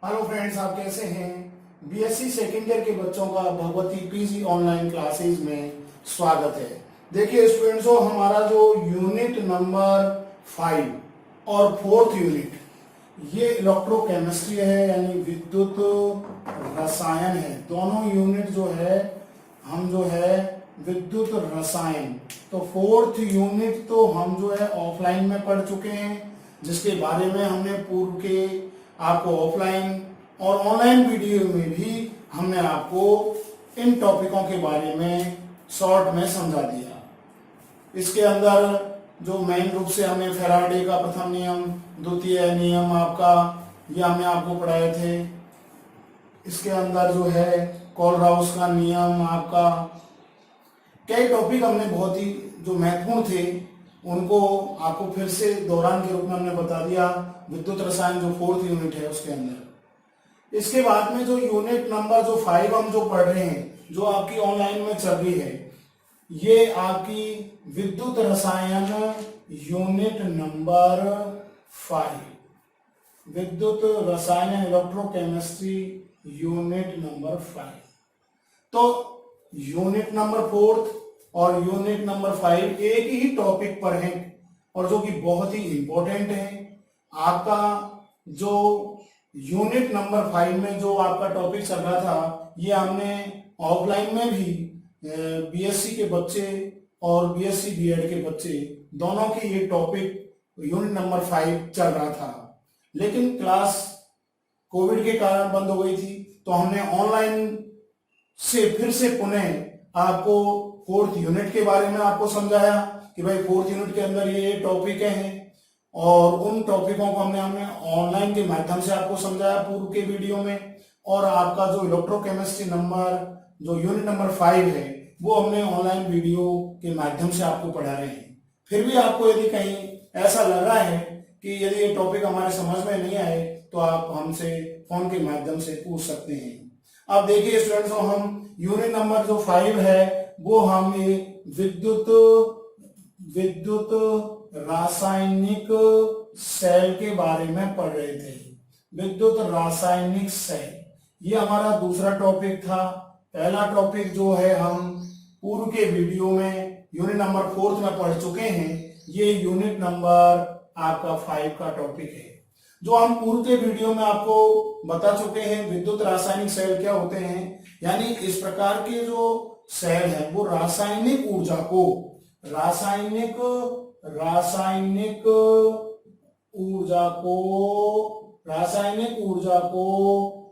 Hello friends, आप कैसे हैं। बीएससी सेकेंड ईयर के बच्चों का भगवती पीजी ऑनलाइन क्लासेस में स्वागत है। देखिए स्टूडेंट्स, हमारा जो यूनिट नंबर 5 और फोर्थ यूनिट ये इलेक्ट्रोकेमिस्ट्री है, यानी विद्युत रसायन है। दोनों यूनिट जो है हम जो है विद्युत रसायन, तो फोर्थ यूनिट तो हम जो है ऑफलाइन में पढ़ चुके हैं, जिसके बारे में हमने पूर्व के आपको ऑफलाइन और ऑनलाइन वीडियो में भी हमने आपको इन टॉपिकों के बारे में शॉर्ट में समझा दिया। इसके अंदर जो मेन रूप से हमने फैराडे का प्रथम नियम, द्वितीय नियम आपका ये हमने आपको पढ़ाए थे। इसके अंदर जो है कोलराउस का नियम, आपका कई टॉपिक हमने बहुत ही जो महत्वपूर्ण थे उनको आपको फिर से दोहरान के रूप में हमने बता दिया। विद्युत रसायन जो फोर्थ यूनिट है उसके अंदर। इसके बाद में जो यूनिट नंबर जो 5 हम जो पढ़ रहे हैं, जो आपकी ऑनलाइन में चल रही है, ये आपकी विद्युत रसायन यूनिट नंबर 5, विद्युत रसायन इलेक्ट्रोकेमिस्ट्री यूनिट नंबर 5। तो यूनिट नंबर 4 और यूनिट नंबर 5 एक ही टॉपिक पर है और जो कि बहुत ही इंपॉर्टेंट है। आपका जो यूनिट नंबर 5 में जो आपका टॉपिक चल रहा था, ये हमने ऑफलाइन में भी बीएससी के बच्चे और बीएससी बीएड के बच्चे दोनों की ये टॉपिक यूनिट नंबर 5 चल रहा था, लेकिन क्लास कोविड के कारण बंद हो गई थी, तो हमने ऑनलाइन से फिर से पुनः आपको फोर्थ यूनिट के बारे में आपको समझाया कि भाई फोर्थ यूनिट के अंदर ये टॉपिक हैं, और उन टॉपिकों को हमने ऑनलाइन के माध्यम से आपको समझाया पूर्व के वीडियो में। और आपका जो इलेक्ट्रोकेमिस्ट्री नंबर जो यूनिट नंबर 5 है वो हमने ऑनलाइन वीडियो के माध्यम से आपको पढ़ा रहे हैं। फिर भी आपको यदि कहीं ऐसा लग रहा है कि यदि ये टॉपिक हमारे समझ में नहीं आए तो आप हमसे फोन के माध्यम से पूछ सकते हैं। अब देखिए स्टूडेंट्स, हम यूनिट नंबर जो 5 है वो हम विद्युत रासायनिक सेल के बारे में पढ़ रहे थे। विद्युत रासायनिक सेल ये हमारा दूसरा टॉपिक था। पहला टॉपिक जो है हम पूर्व के वीडियो में यूनिट नंबर 4 में पढ़ चुके हैं। ये यूनिट नंबर आपका 5 का टॉपिक है, जो हम पूर्व के वीडियो में आपको बता चुके हैं। विद्युत रासायनिक सेल क्या होते हैं, यानी इस प्रकार के जो सेल है वो रासायनिक ऊर्जा को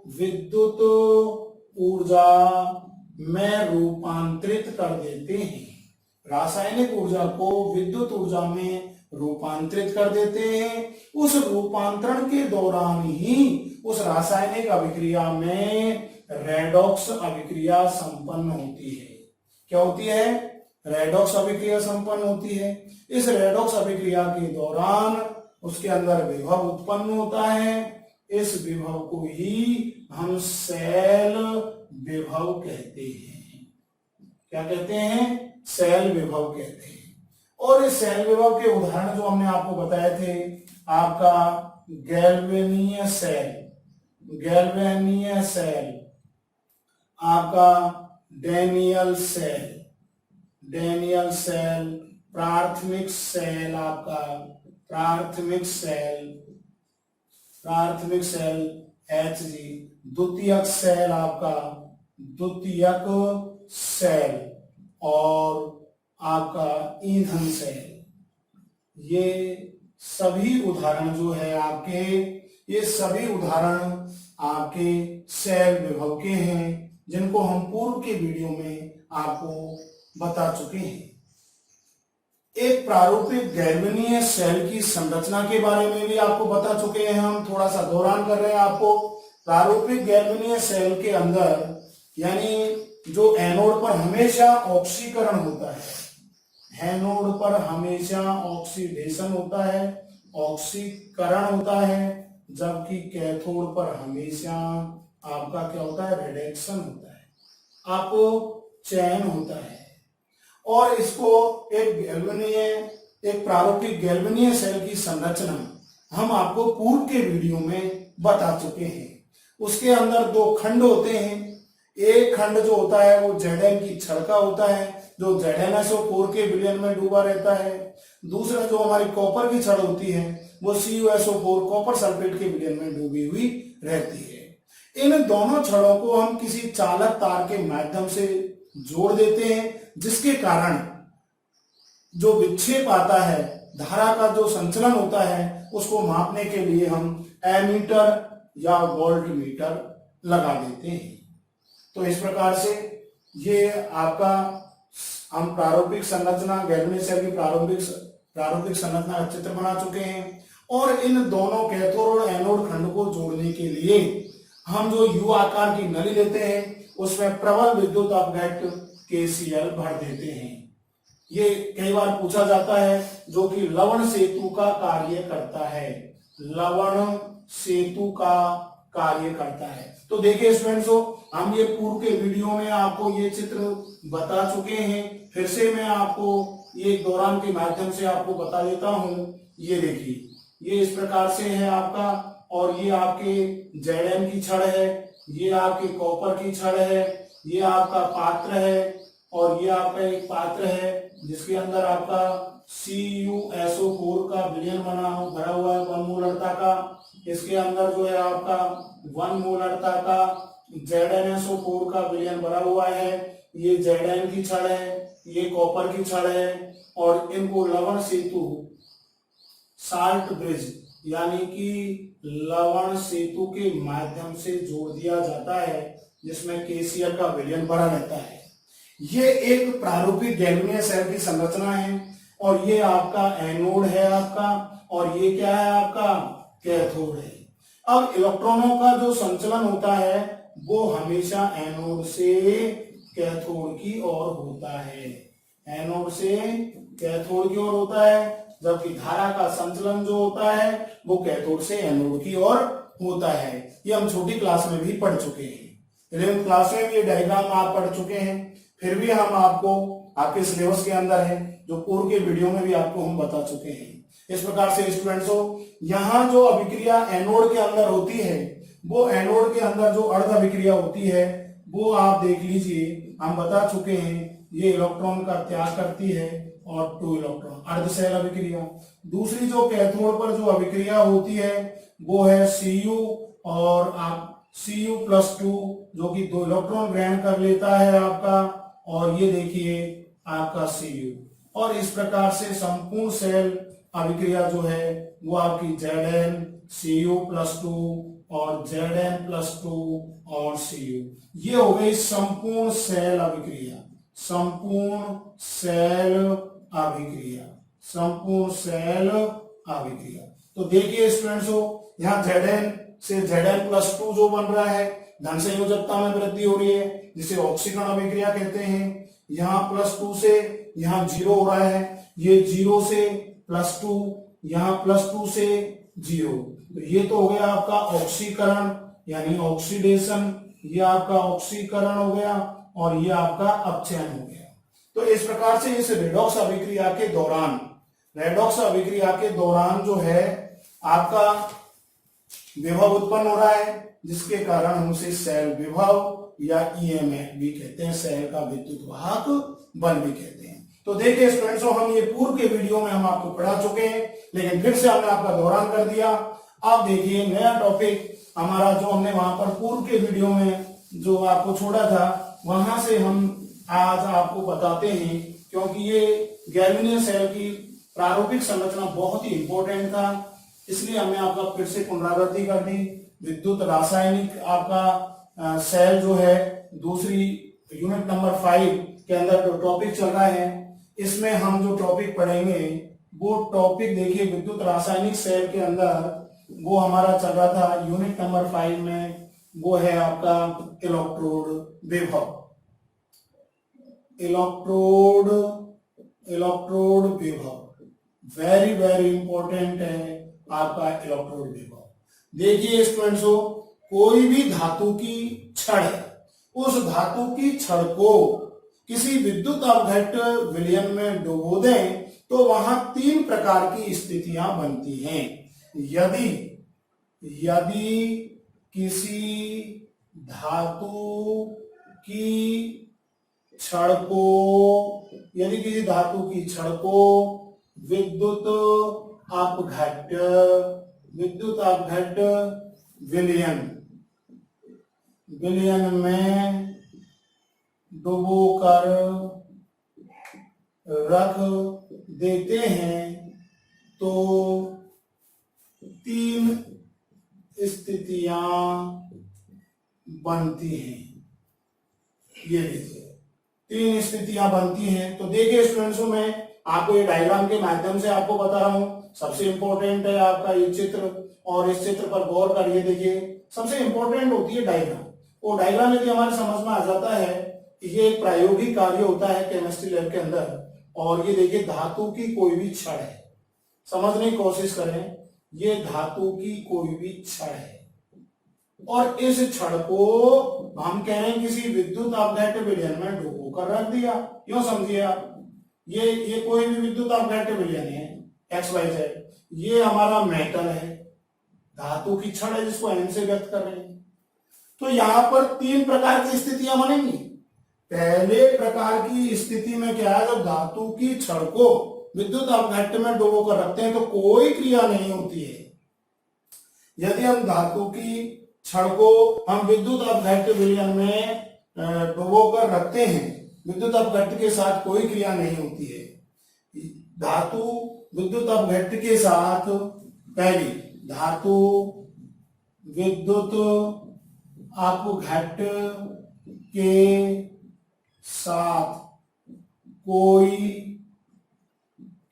विद्युत ऊर्जा में रूपांतरित कर देते हैं। रासायनिक ऊर्जा को विद्युत ऊर्जा में रूपांतरित कर देते हैं। उस रूपांतरण के दौरान ही उस रासायनिक अभिक्रिया में रेडॉक्स अभिक्रिया संपन्न होती है। क्या होती है? रेडॉक्स अभिक्रिया संपन्न होती है। इस रेडॉक्स अभिक्रिया के दौरान उसके अंदर विभव उत्पन्न होता है। इस विभव को ही हम सेल विभव कहते हैं। क्या कहते हैं? सेल विभव कहते हैं। और इस सेल विभव के उदाहरण जो हमने आपको बताए थे, आपका गैल्वेनीय सेल, आपका डेनियल सेल, प्राथमिक सेल Hg, द्वितीयक सेल आपका द्वितीयक सेल, और आपका ईंधन सेल। ये सभी उदाहरण जो है आपके, ये सभी उदाहरण आपके सेल विभव के हैं, जिनको हम पूर्व के वीडियो में आपको बता चुके हैं। एक प्रारूपिक गैल्वेनीय सेल की संरचना के बारे में भी आपको बता चुके हैं। हम थोड़ा सा दोहरान कर रहे हैं आपको। प्रारूपिक गैल्वेनीय सेल के अंदर, यानी जो एनोड पर हमेशा ऑक्सीकरण होता है, एनोड पर हमेशा ऑक्सीडेशन होता है, ऑक्सीकरण होता है, जबकि कैथोड पर हमेशा आपका क्या होता है? रिडक्शन होता है, आपको चयन होता है। और इसको एक प्रारूपिक गैल्वेनीय सेल की संरचना हम आपको पूर्व के वीडियो में बता चुके हैं। उसके अंदर दो खंड होते हैं। एक खंड जो होता है वो Zn की छड़ का होता है, जो ZnSO4 के विलयन में डूबा रहता है। दूसरा जो हमारी कॉपर की छड़ होती है वो CuSO4 कॉपर सल्फेट के विलयन में डूबी हुई रहती है। इन दोनों छड़ों को हम किसी चालक तार के माध्यम से जोड़ देते हैं, जिसके कारण जो विक्षेप आता है, धारा का जो संचलन होता है, उसको मापने के लिए हम एमीटर या वोल्ट मीटर लगा देते हैं। तो इस प्रकार से ये आपका हम प्रारंभिक संरचना, गैल्वेनिक सेल की प्रारंभिक संरचना का चित्र बना चुके हैं। और इन दोनों कैथोड और एनोड खंड को जोड़ने के लिए हम जो यू आकार की नली लेते हैं, उसमें प्रबल विद्युत अपघट्ट KCl भर देते हैं। ये कई बार पूछा जाता है, जो कि लवण सेतु का कार्य करता है, लवण सेतु का कार्य करता है। तो देखिए स्टूडेंट्सो, हम ये पूर्व के वीडियो में आपको ये चित्र बता चुके हैं। फिर से मैं आपको ये दौरान के माध्यम से आपको बता देता हूं। ये देखिए, ये इस प्रकार से है आपका, और ये आपके Zn की छड़ है, ये आपके कॉपर की छड़ है, ये आपका पात्र है, और ये आपका एक पात्र है जिसके अंदर आपका CuSO4 का विलयन भरा हुआ है 1 मोलरता का। इसके अंदर जो है आपका 1 मोलरता का ZnSO4 का विलयन भरा हुआ है। ये Zn की छड़ है, ये कॉपर की छड़ है, और इनको लवण सेतु, साल्ट ब्रिज यानी कि लवण सेतु के माध्यम से जोड़ दिया जाता है, जिसमें KCl का विलयन भरा रहता है। ये एक प्रारूपिक गैल्वेनिक सेल की संरचना है, और ये आपका एनोड है आपका, और ये क्या है आपका कैथोड है। अब इलेक्ट्रॉनों का जो संचलन होता है वो हमेशा एनोड से कैथोड की ओर होता है, एनोड से कैथोड की ओर होता है, जबकि धारा का संचलन जो होता है वो कैथोड से एनोड की ओर होता है। ये हम छोटी क्लास में भी पढ़ चुके हैं, 11th क्लास में भी ये डायग्राम आप पढ़ चुके हैं। फिर भी हम आपको आपके सिलेबस के अंदर है, जो पूर्व के वीडियो में भी आपको हम बता चुके हैं। इस प्रकार से स्टूडेंट्सों, यहाँ जो अभिक्रिया एनोड के अंदर होती है, वो एनोड के अंदर जो अर्ध अभिक्रिया होती है वो आप देख लीजिए, हम बता चुके हैं। ये इलेक्ट्रॉन का त्याग करती है और 2 इलेक्ट्रॉन, अर्ध सेल अभिक्रिया। दूसरी जो कैथोड पर जो अभिक्रिया होती है वो है Cu और आप Cu+2, जो कि 2 इलेक्ट्रॉन ग्रहण कर लेता है आपका, और ये देखिए आपका Cu। और इस प्रकार से संपूर्ण सेल अभिक्रिया जो है वो आपकी Zn, Cu+2 और Zn+2 और Cu, ये हो गई संपूर्ण सेल अभिक्रिया, संपूर्ण सेल अभिक्रिया, संपूर्ण सेल अभिक्रिया। तो देखिए स्टूडेंट्सो, यहाँ Zn से Zn+2 जो बन रहा है, धन संयोजकता में वृद्धि हो रही है, जिसे ऑक्सीकरण अभिक्रिया कहते हैं। यहाँ +2 से यहाँ 0 हो रहा है, ये 0 से +2, यहाँ +2 से 0। तो ये तो हो गया आपका ऑक्सीकरण यानी ऑक्सीडेशन, ये आपका ऑक्सीकरण हो गया, और ये आपका अपचयन हो गया। तो इस प्रकार से इस रेडॉक्स अभिक्रिया के दौरान, रेडॉक्स अभिक्रिया के दौरान जो है आपका विभव उत्पन्न हो रहा है, जिसके कारण हम उसे सेल विभव या EMF भी कहते हैं, सेल का विद्युत वाहक बल भी कहते हैं। तो देखिए स्टूडेंट्सों, हम ये पूर्व के वीडियो में हम आपको पढ़ा चुके हैं, लेकिन फिर से हमने आपका दोहरान कर दिया। अब देखिए नया टॉपिक हमारा, जो हमने वहां पर पूर्व के वीडियो में जो आपको छोड़ा था, वहां से हम आज आपको बताते हैं, क्योंकि ये गैल्वेनिक सेल की प्रारूपिक संरचना बहुत ही इंपॉर्टेंट था, इसलिए हमने आपका फिर से पुनरावृत्ति कर दी। विद्युत रासायनिक आपका सेल जो है, दूसरी यूनिट नंबर 5 के अंदर जो टॉपिक चल रहा है, इसमें हम जो टॉपिक पढ़ेंगे वो टॉपिक देखिए विद्युत रासायनिक सेल के अंदर वो हमारा चल रहा था यूनिट नंबर 5 में, वो है आपका इलेक्ट्रोड विभव, इलेक्ट्रोड विभव वेरी वेरी इंपॉर्टेंट है आपका इलेक्ट्रोड विभव। देखिए स्टूडेंट्सो, कोई भी धातु की छड़ है, उस धातु की छड़ को किसी विद्युत अपघट्ट विलयन में डुबो दें तो वहां 3 प्रकार की स्थितियां बनती हैं। यदि किसी धातु की छड़ को, यदि किसी धातु की छड़ को विद्युत अपघट्ट विलयन में डुबोकर रख देते हैं तो 3 स्थितियां बनती हैं। ये देखिए 3 स्थितियां बनती हैं। तो देखिए स्टूडेंट्सों, मैं आपको ये डायग्राम के माध्यम से आपको बता रहा हूं। सबसे इंपॉर्टेंट है आपका ये चित्र, और इस चित्र पर गौर करिए। देखिए सबसे इंपॉर्टेंट होती है डायग्राम। वो डायग्राम यदि हमारे समझ में आ जाता है, ये एक प्रायोगिक कार्य होता है केमिस्ट्री लैब के अंदर। और ये देखिए धातु की कोई भी छड़ है, समझने की कोशिश करें, ये धातु की कोई भी छड़ है और इस छड़ को हम कह रहे हैं किसी विद्युत अपघट्ट विलयन में डुबो कर रख दिया। क्यों समझिए आप, ये कोई भी विद्युत अपघट्ट विलयन है XYZ, ये हमारा मेटल है, धातु की छड़ है जिसको N से व्यक्त कर रहे हैं। तो यहां पर 3 प्रकार की स्थितियां बनेंगी। पहले प्रकार की स्थिति में क्या है, जब धातु की छड़ को विद्युत अपघट्ट में डुबो कर रखते हैं तो कोई क्रिया नहीं होती है। यदि हम धातु की छड़ को हम विद्युत अपघट्ट विलयन में डुबो कर रखते हैं, विद्युत अपघट्ट के साथ कोई क्रिया नहीं होती है। धातु विद्युत अपघट्ट के साथ, पहली धातु विद्युत अपघट्ट के साथ कोई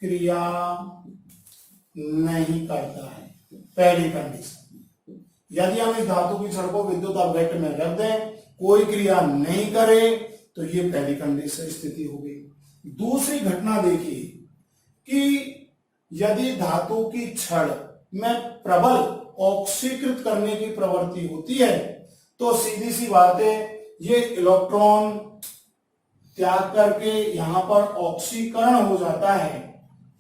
क्रिया नहीं करता है, पहली कंडीशन। यदि हम इस धातु की छड़ को विद्युत अपघट्ट में रख दें, कोई क्रिया नहीं करे, तो ये पहली कंडीशन स्थिति हो गई। दूसरी घटना देखिए कि यदि धातु की छड़ में प्रबल ऑक्सीकृत करने की प्रवृत्ति होती है, तो सीधी सी बात है, ये इलेक्ट्रॉन त्याग करके यहां पर ऑक्सीकरण हो जाता है।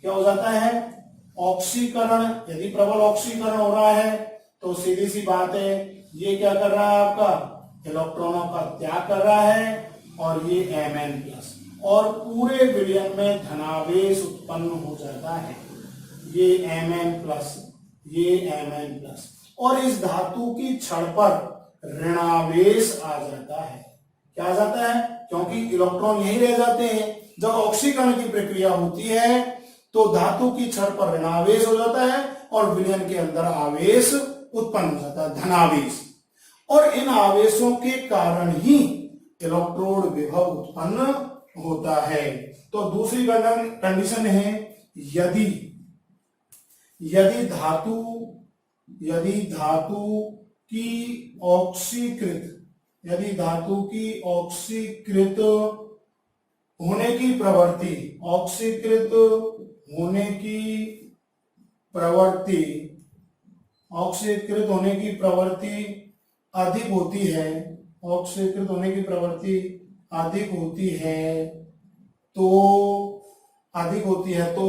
क्या हो जाता है, ऑक्सीकरण। यदि प्रबल ऑक्सीकरण हो रहा है तो सीधी सी बात है, ये क्या कर रहा है, आपका इलेक्ट्रॉनों का त्याग कर रहा है, और ये Mn+, और पूरे विलयन में धनावेश उत्पन्न हो जाता है, ये Mn+, ये Mn+, और इस धातु की छड़ पर ऋणावेश आ जाता है। क्या आ जाता है, क्योंकि इलेक्ट्रॉन यही रह जाते हैं। जब ऑक्सीकरण की प्रक्रिया होती है तो धातु की छड़ पर ऋणावेश हो जाता है और विलयन के अंदर आवेश उत्पन्न हो जाता है, धनावेश। और इन आवेशों के कारण ही इलेक्ट्रोड विभव उत्पन्न होता है। तो दूसरी कंडीशन है, यदि धातु की ऑक्सीकृत होने की प्रवृत्ति अधिक होती है तो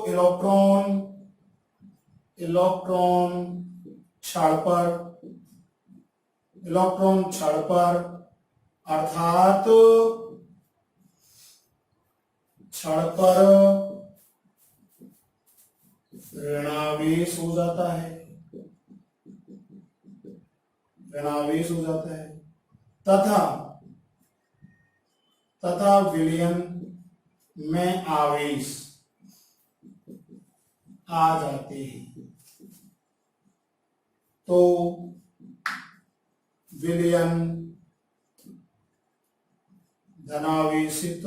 इलेक्ट्रॉन छड़ पर अर्थात छड़ पर ऋणावेश हो जाता है, तथा विलयन में आवेश आ जाते हैं। तो विलयन धनावेशित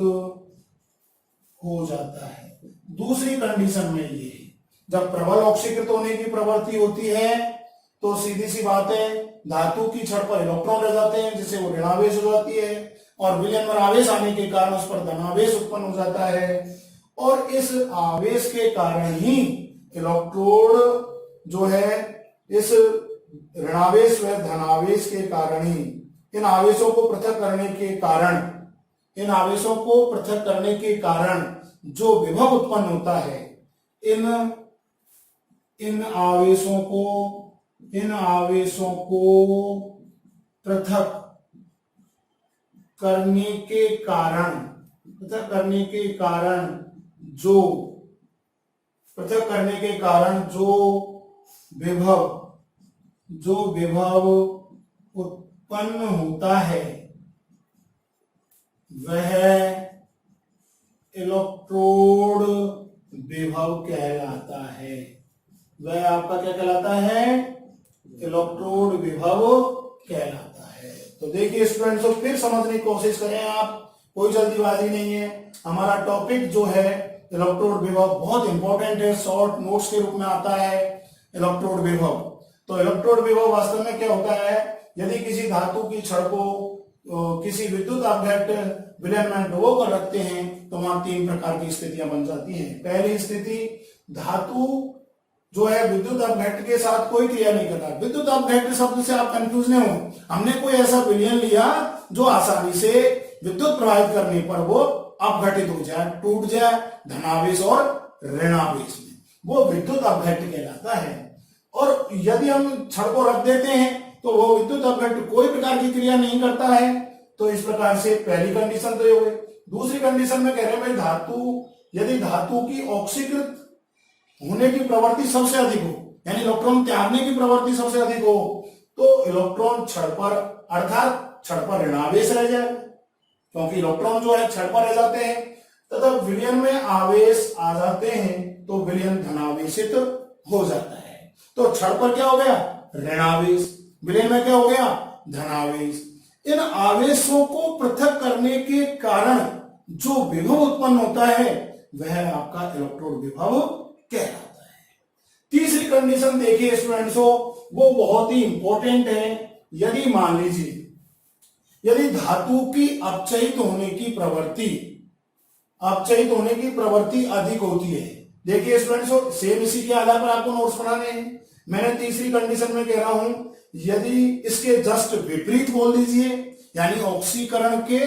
हो जाता है। दूसरी कंडीशन में ये है, जब प्रबल ऑक्सीकृत होने की प्रवृत्ति होती है तो सीधी सी बात है, धातु की छड़ पर इलेक्ट्रॉन रह जाते हैं जिससे वो ऋणावेश हो जाती है, और विलयन में आवेश आने के कारण उस पर धनावेश उत्पन्न हो जाता है। और इस आवेश के कारण ही इलेक्ट्रोड जो है, इस ऋणावेश व धनावेश के कारण ही इन आवेशों को पृथक करने के कारण जो विभव उत्पन्न होता है, इन आवेशों को इन आवेशों को पृथक करने के कारण जो विभव उत्पन्न होता है वह इलेक्ट्रोड विभव कहलाता है। वह आपका क्या कहलाता है? इलेक्ट्रोड विभव कहलाता है। तो देखिए स्टूडेंट्स, तो फिर समझने की कोशिश करें आप, कोई जल्दीबाजी नहीं है। हमारा टॉपिक जो है इलेक्ट्रोड विभव बहुत इंपॉर्टेंट है, शॉर्ट नोट्स के रूप में आता है इलेक्ट्रोड विभव। तो इलेक्ट्रोड विभव वास्तव में क्या होता है? यदि किसी धातु की छड़ को किसी विद्युत अपघट्ट विलयन में डुबो कर रखते हैं तो वहां तीन प्रकार की स्थितियां बन जाती हैं। पहली स्थिति, धातु जो है विद्युत अपघट्ट के साथ कोई क्रिया नहीं कर रहा। विद्युत अपघट्ट शब्द से आप कंफ्यूज नहीं हो, हमने कोई ऐसा विलयन लिया जो आसानी से विद्युत प्रवाहित करने पर वो अपघटित हो जाए, टूट जाए धनावेश और ऋणावेश में, वो विद्युत अपघट्ट कहलाता है। और यदि हम छड़ को रख देते हैं तो वो विद्युत अपघट्ट कोई प्रकार की क्रिया नहीं करता है। तो इस प्रकार से पहली कंडीशन तो ये हो गई। दूसरी कंडीशन में कह रहे हैं भाई यदि धातु की ऑक्सीकृत होने की प्रवृत्ति सबसे अधिक हो, यानी इलेक्ट्रॉन त्यागने की प्रवृत्ति सबसे अधिक हो, तो इलेक्ट्रॉन छड़ पर अर्थात छड़ पर ऋणावेश रह जाए, क्योंकि इलेक्ट्रॉन जो है छड़ पर रह जाते हैं तथा विलयन में आवेश आ जाते हैं तो विलयन धनावेशित हो जाता है। तो छड़ पर क्या हो गया? ऋणावेश। विलयन में क्या हो गया? धनावेश। इन आवेशों को पृथक करने के कारण जो विभव उत्पन्न होता है वह आपका इलेक्ट्रोड विभव कहलाता है। तीसरी कंडीशन देखिए स्टूडेंट्सों, वो बहुत ही इंपॉर्टेंट है। यदि मान लीजिए यदि धातु की अपचयित होने की प्रवृत्ति अधिक होती है, देखिए स्टूडेंट्सों सेम इसी के आधार पर आपको नोट्स बनाने हैं। मैंने तीसरी कंडीशन में कह रहा हूं यदि इसके जस्ट विपरीत बोल दीजिए, यानी ऑक्सीकरण के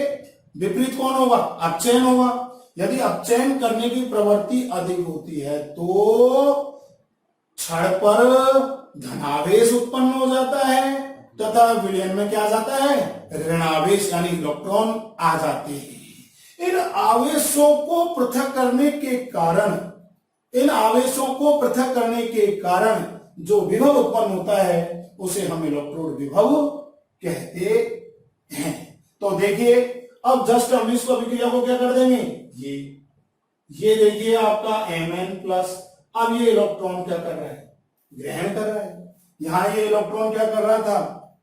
विपरीत कौन होगा? अपचयन होगा। यदि अपचयन करने की प्रवृत्ति अधिक होती है तो छड़ पर धनावेश उत्पन्न हो जाता है तथा विलयन में क्या आ जाता है? ऋणावेश, यानी इलेक्ट्रॉन आ जाते हैं। इन आवेशों को पृथक करने के कारण जो विभव उत्पन्न होता है उसे हम इलेक्ट्रोड विभव कहते हैं। तो देखिए अब जस्ट हम इस अभिक्रिया को क्या कर देंगे? ये देखिए आपका Mn+, अब ये इलेक्ट्रॉन क्या कर रहा है? ग्रहण कर रहा है। यहां ये इलेक्ट्रॉन क्या कर रहा था?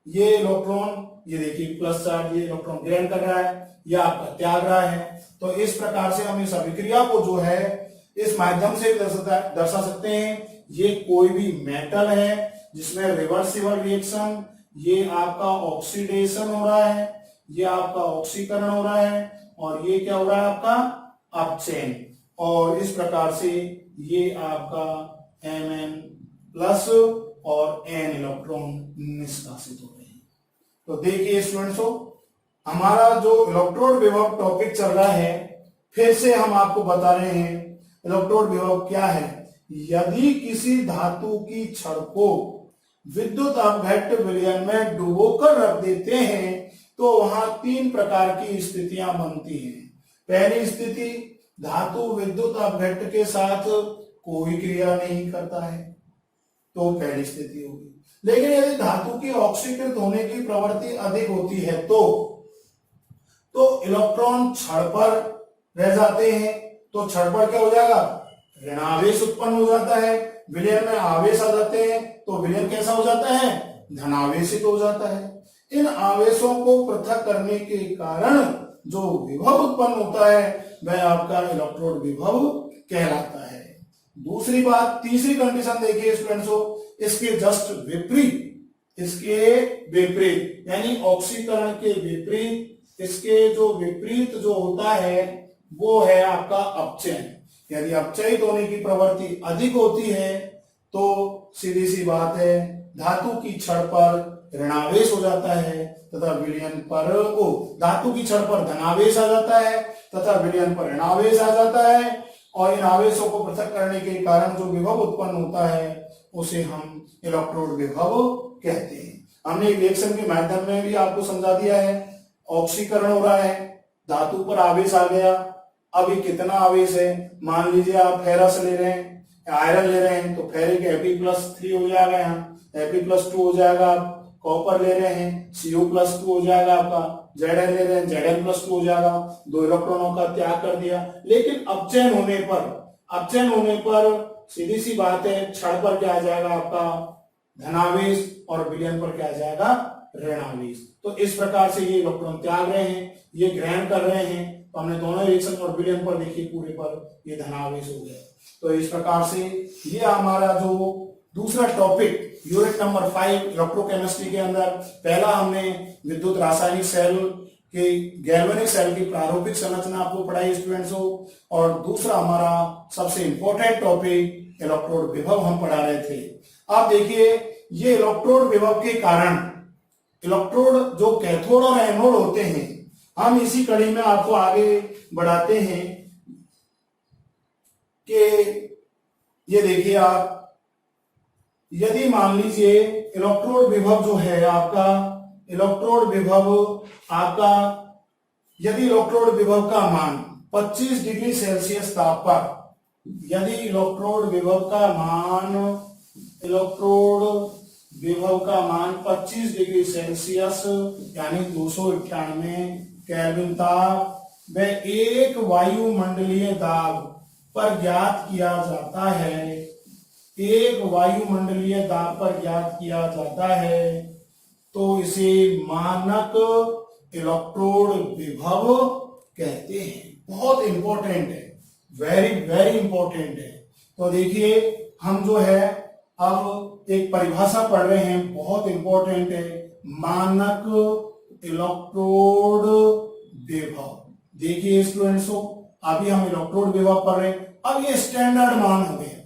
ये इलेक्ट्रॉन, ये देखिए प्लस चार्ज, ये इलेक्ट्रॉन ग्रहण कर रहा है, ये आपका त्याग रहा है। तो इस प्रकार से हम इस अभिक्रिया को जो है इस माध्यम से दर्शा सकते हैं। ये कोई भी मेटल है जिसमें रिवर्सिबल रिएक्शन, ये आपका ऑक्सीडेशन हो रहा है, ये आपका ऑक्सीकरण हो रहा है और ये क्या हो रहा है? आपका अपचयन। और इस प्रकार से ये आपका Mn+ और N इलेक्ट्रॉन निष्कासित हो रहे हैं। तो देखिए स्टूडेंट्सों, हमारा जो इलेक्ट्रोड विभव टॉपिक चल रहा है, फिर से हम आपको बता रहे हैं इलेक्ट्रोड विभव क्या है। यदि किसी धातु की छड़ को विद्युत अपघट्ट विलयन में डुबोकर रख देते हैं तो वहां तीन प्रकार की स्थितियां बनती हैं। पहली स्थिति, धातु विद्युत अपघट्ट के साथ कोई क्रिया नहीं करता है, तो पहली स्थिति होगी। लेकिन यदि धातु की ऑक्सीकृत होने की प्रवृत्ति अधिक होती है तो इलेक्ट्रॉन छड़ पर रह जाते हैं, तो छड़ पर क्या हो जाएगा? ऋणावेश उत्पन्न हो जाता है। विलयन में आवेश आ जाते हैं तो विलयन कैसा हो जाता है? धनावेशित हो जाता है। इन आवेशों को पृथक करने के कारण जो विभव उत्पन्न होता है वह आपका इलेक्ट्रोड विभव कहलाता है। दूसरी बात, तीसरी कंडीशन देखिए स्टूडेंट्सों, इसके जस्ट विपरीत, यानी ऑक्सीकरण के विपरीत, इसके जो विपरीत जो होता है वो है आपका अपचयन। यदि अपचयित होने की प्रवृत्ति अधिक होती है तो सीधी सी बात है धातु की छड़ पर ऋणावेश हो जाता है तथा विलयन पर धातु की छड़ पर धनावेश आ जाता है तथा विलयन पर ऋणावेश आ जाता है। और इन आवेशों को पृथक करने के कारण जो विभव उत्पन्न होता है उसे हम इलेक्ट्रोड विभव कहते हैं। हमने रिएक्शन के माध्यम में भी आपको समझा दिया है। ऑक्सीकरण हो रहा है, धातु पर आवेश आ गया। अभी कितना आवेश है, मान लीजिए आप फेरस ले रहे हैं, आयरन ले रहे हैं तो फेरिक Fe+3 हो जाएगा, यहाँ Fe+2 हो जाएगा। आप कॉपर ले रहे हैं Cu+2 हो जाएगा आपका, Zn ले रहे हैं Zn+2 हो जाएगा। 2 इलेक्ट्रॉनों का त्याग कर दिया। लेकिन अपचयन होने पर सीधी सी बात है, क्षण पर क्या आ जाएगा आपका धनावेश और विलयन पर क्या आ जाएगा ऋणावेश। तो इस प्रकार से ये इलेक्ट्रॉन त्याग रहे हैं, ये ग्रहण कर रहे हैं। तो हमने दोनों रिएक्शन और विलयन पर देखिए, पूरे पर ये धनावेश हो गया। तो इस प्रकार से ये हमारा जो दूसरा टॉपिक यूनिट नंबर 5 इलेक्ट्रोकेमिस्ट्री के अंदर, पहला हमने विद्युत रासायनिक सेल के गैल्वेनिक सेल की प्रारूपिक संरचना आपको पढ़ाई स्टूडेंट्सों, और दूसरा हमारा सबसे इंपॉर्टेंट टॉपिक इलेक्ट्रोड विभव हम पढ़ा रहे थे। आप देखिए, ये इलेक्ट्रोड विभव के कारण इलेक्ट्रोड जो कैथोड और एनोड होते हैं, हम इसी कड़ी में आपको आगे बढ़ाते हैं कि ये देखिए आप, यदि मान लीजिए इलेक्ट्रोड विभव जो है आपका, इलेक्ट्रोड विभव आपका, यदि इलेक्ट्रोड विभव का मान 25 डिग्री सेल्सियस ताप पर, यदि इलेक्ट्रोड विभव का मान 25 डिग्री सेल्सियस यानी 298 केल्विन ताप व एक वायुमंडलीय दाब पर ज्ञात किया जाता है, एक वायुमंडलीय दाब पर ज्ञात किया जाता है, तो इसे मानक इलेक्ट्रोड विभव कहते हैं। बहुत इंपॉर्टेंट है, वेरी वेरी इंपॉर्टेंट है। तो देखिए, हम जो है अब एक परिभाषा पढ़ रहे हैं, बहुत इंपॉर्टेंट है, मानक इलेक्ट्रोड विभव। देखिए स्टूडेंट्सों, अभी हम इलेक्ट्रोड विभव पढ़ रहे हैं। अब ये स्टैंडर्ड मान हो गया,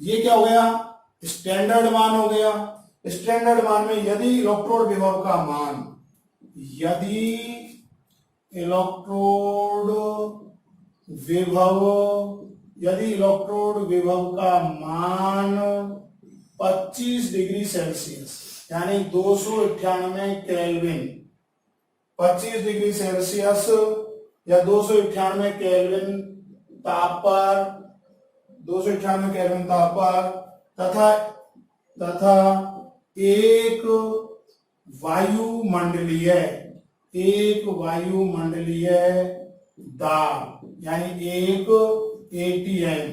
ये क्या हो गया स्टैंडर्ड मान हो गया। स्टैंडर्ड मान में यदि इलेक्ट्रोड विभव का मान, यदि इलेक्ट्रोड विभव का मान 25 डिग्री सेल्सियस यानी 298 केल्विन, 25 डिग्री सेल्सियस या 298 केल्विन ताप पर, 298 केल्विन ताप पर तथा एक वायुमंडलीय दाब यानी 1 ATM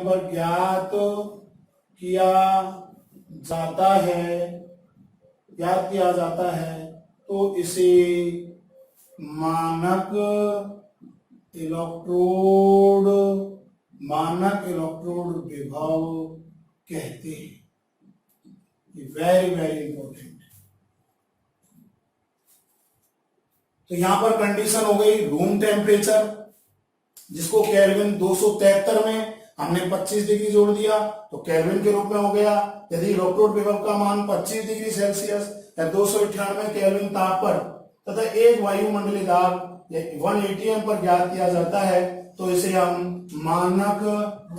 पर ज्ञात किया जाता है, तो इसे मानक इलेक्ट्रोड विभव कहते हैं। Very very important. तो यहां पर कंडीशन हो गई रूम टेम्परेचर, जिसको केल्विन 273 में हमने 25 डिग्री जोड़ दिया तो केल्विन के रूप में हो गया। यदि इलेक्ट्रोड विभव का मान 25 डिग्री सेल्सियस या 298 केल्विन ताप पर तथा एक वायुमंडलीय दाब 1 ATM पर ज्ञात किया जाता है, तो इसे हम मानक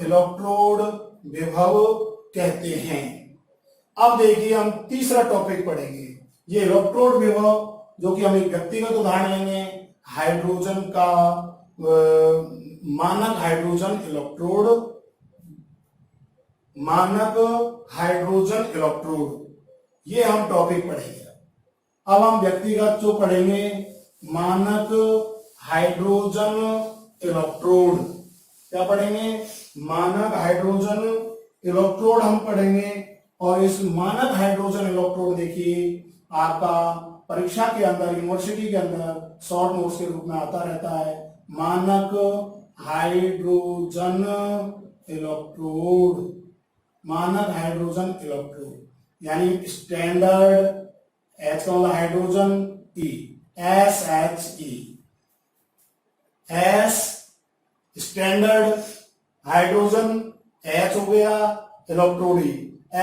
इलेक्ट्रोड विभव कहते हैं। अब देखिए, हम तीसरा टॉपिक पढ़ेंगे, ये इलेक्ट्रोड विभव, जो कि हम एक व्यक्तिगत उदाहरण लेंगे, हाइड्रोजन का मानक हाइड्रोजन इलेक्ट्रोड, ये हम टॉपिक पढ़ेंगे। अब हम व्यक्तिगत जो पढ़ेंगे, मानक हाइड्रोजन इलेक्ट्रोड, क्या पढ़ेंगे मानक हाइड्रोजन इलेक्ट्रोड हम पढ़ेंगे। और इस मानक हाइड्रोजन इलेक्ट्रोड देखिए आपका परीक्षा के अंदर, यूनिवर्सिटी के अंदर शॉर्ट नोट्स के रूप में आता रहता है, मानक हाइड्रोजन इलेक्ट्रोड यानी स्टैंडर्ड, H का मतलब hydrogen, SHE, standard hydrogen, H हो गया इलेक्ट्रोड,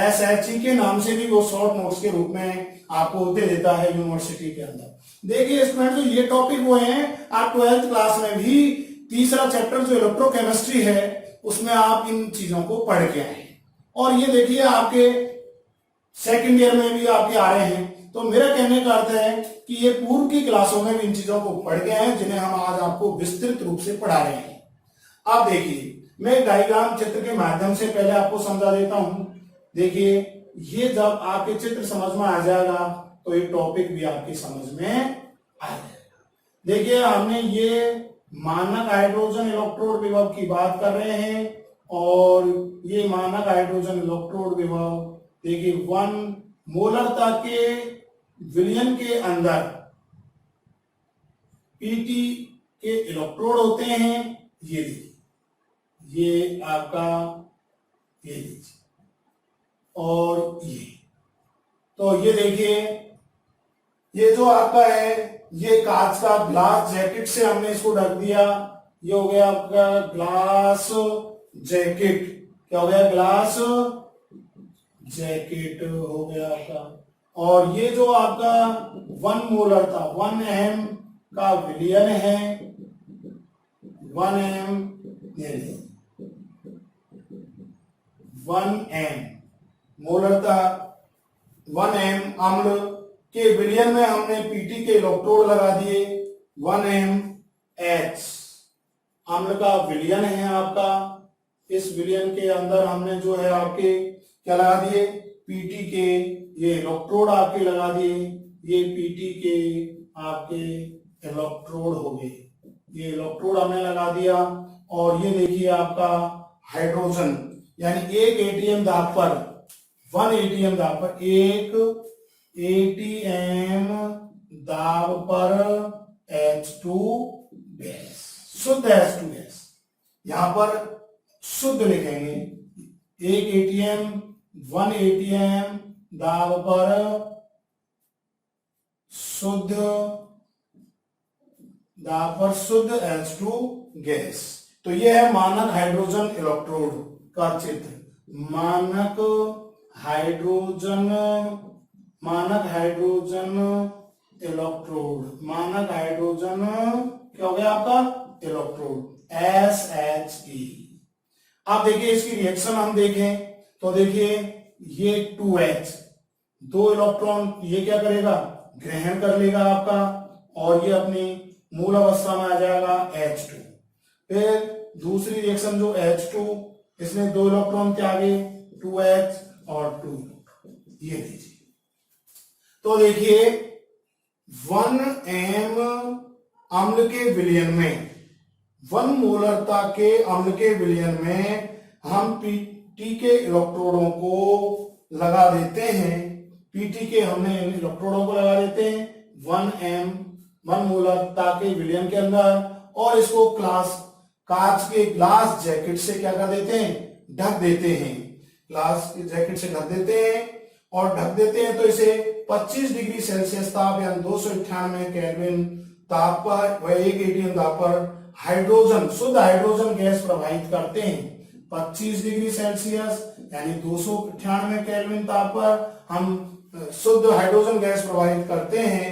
SHE के नाम से भी वो शॉर्ट नोट्स के रूप में आपको दे देता है यूनिवर्सिटी के अंदर। देखिए स्टूडेंट्स, ये टॉपिक वो हैं, आप 12th क्लास में भी तीसरा चैप्टर जो इलेक्ट्रोकेमिस्ट्री है उसमें आप इन चीजों को पढ़ के आए। और ये देखिए आपके सेकंड ईयर में भी आपके आ रहे हैं। तो मेरा कहने का अर्थ है कि ये पूर्व की क्लासों में भी इन चीजों को पढ़ के आए हैं, जिन्हें हम आज आपको विस्तृत रूप से पढ़ा रहे हैं। आप देखिए, मैं डायग्राम चित्र के माध्यम से पहले आपको समझा देता हूं। देखिए, ये जब आपके चित्र समझ में आ जाएगा तो ये टॉपिक भी आपकी समझ में आ जाएगा। देखिए, हमने ये मानक हाइड्रोजन इलेक्ट्रोड विभव की बात कर रहे हैं, और ये मानक हाइड्रोजन इलेक्ट्रोड विभव देखिए 1 मोलरता के विलयन के अंदर पीटी के इलेक्ट्रोड होते हैं। ये देखिए, ये आपका ये लीजिए, और ये तो ये देखिए, ये जो आपका है ये कांच का ग्लास जैकेट से हमने इसको ढक दिया। ये हो गया आपका ग्लास जैकेट। क्या हो गया? ग्लास जैकेट हो गया आपका। और ये जो आपका 1 मोलर था, 1 एम का विलयन है, 1 एम 1 एम मोलर था, 1 एम अम्ल के विलयन में हमने पीटी के इलेक्ट्रोड लगा दिए। 1 एम एच अम्ल का विलयन है आपका। इस विलयन के अंदर हमने जो है आपके क्या लगा दिए? पीटी के ये इलेक्ट्रोड आपके लगा दिए। ये पीटी के आपके इलेक्ट्रोड हो गए, ये इलेक्ट्रोड हमने लगा दिया। और ये देखिए आपका हाइड्रोजन, यानी एक एटीएम दाब पर 1 एटीएम दाब पर, एक एटीएम दाब पर H2 गैस, शुद्ध H2 गैस। यहां पर शुद्ध लिखेंगे। एक एटीएम 1 एटीएम दाब पर शुद्ध H2 गैस। तो यह है मानक हाइड्रोजन इलेक्ट्रोड का चित्र। मानक हाइड्रोजन इलेक्ट्रोड, मानक हाइड्रोजन क्या हो गया आपका? Electrode SHE। आप देखिए इसकी रिएक्शन हम देखें तो देखिए, ये 2H 2 इलेक्ट्रॉन ये क्या करेगा? ग्रहण कर लेगा आपका, और ये अपनी मूल अवस्था में आ जाएगा H2। फिर दूसरी रिएक्शन जो H2, इसमें 2 इलेक्ट्रॉन त्यागे, 2H और 2, ये लीजिए। तो देखिए 1 एम अम्ल के विलयन में, 1 मोलरता के अम्ल के विलयन में हम पीटी के इलेक्ट्रोडों को लगा देते हैं। पीटी के हमने इलेक्ट्रोडों को लगा देते हैं 1 मोलरता के विलयन के अंदर, और इसको कांच के ग्लास जैकेट से क्या कर देते हैं? ढक देते हैं। ग्लास के जैकेट से ढक देते हैं, और ढक देते हैं तो इसे 25 डिग्री सेल्सियस ताप या 298 केल्विन ताप पर व 1 एटीएम ताप पर हाइड्रोजन, शुद्ध हाइड्रोजन गैस प्रवाहित करते हैं। 25 डिग्री सेल्सियस यानी 298 केल्विन ताप पर हम शुद्ध हाइड्रोजन गैस प्रवाहित करते हैं।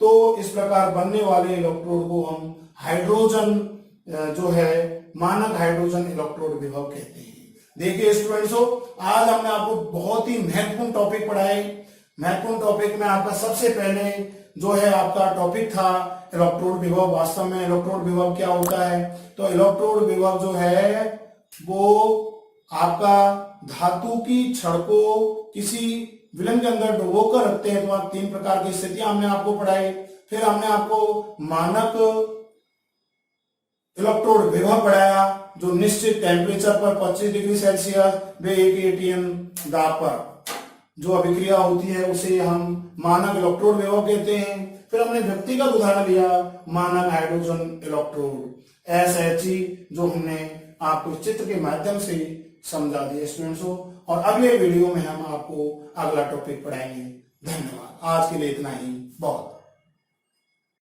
तो इस प्रकार बनने वाले इलेक्ट्रोड को हम हाइड्रोजन जो है मानक हाइड्रोजन इलेक्ट्रोड विभव कहते हैं। देखिए स्टूडेंट्सों, आज हमने आपको बहुत ही महत्वपूर्ण टॉपिक पढ़ाए। महत्वपूर्ण टॉपिक में आपका सबसे पहले जो है आपका टॉपिक था इलेक्ट्रोड विभव। वास्तव में इलेक्ट्रोड विभव क्या होता है? तो इलेक्ट्रोड विभव जो है वो आपका धातु की छड़ को किसी विलयन के अंदर डुबो कर रखते हैं। तो आप 3 प्रकार की स्थितियां हमने आपको पढ़ाई। फिर हमने आपको मानक इलेक्ट्रोड विभव पढ़ाया, जो निश्चित टेम्परेचर पर 25 डिग्री सेल्सियस व 1 एटीएम दाब पर जो अभिक्रिया होती है उसे हम मानक इलेक्ट्रोड विभव कहते हैं। फिर हमने व्यक्तिगत उदाहरण लिया मानक हाइड्रोजन इलेक्ट्रोड SHE, जो हमने आपको चित्र के माध्यम से समझा दिया स्टूडेंट्सों। और अगले वीडियो में हम आपको अगला टॉपिक पढ़ाएंगे। धन्यवाद। आज के लिए इतना ही। बहुत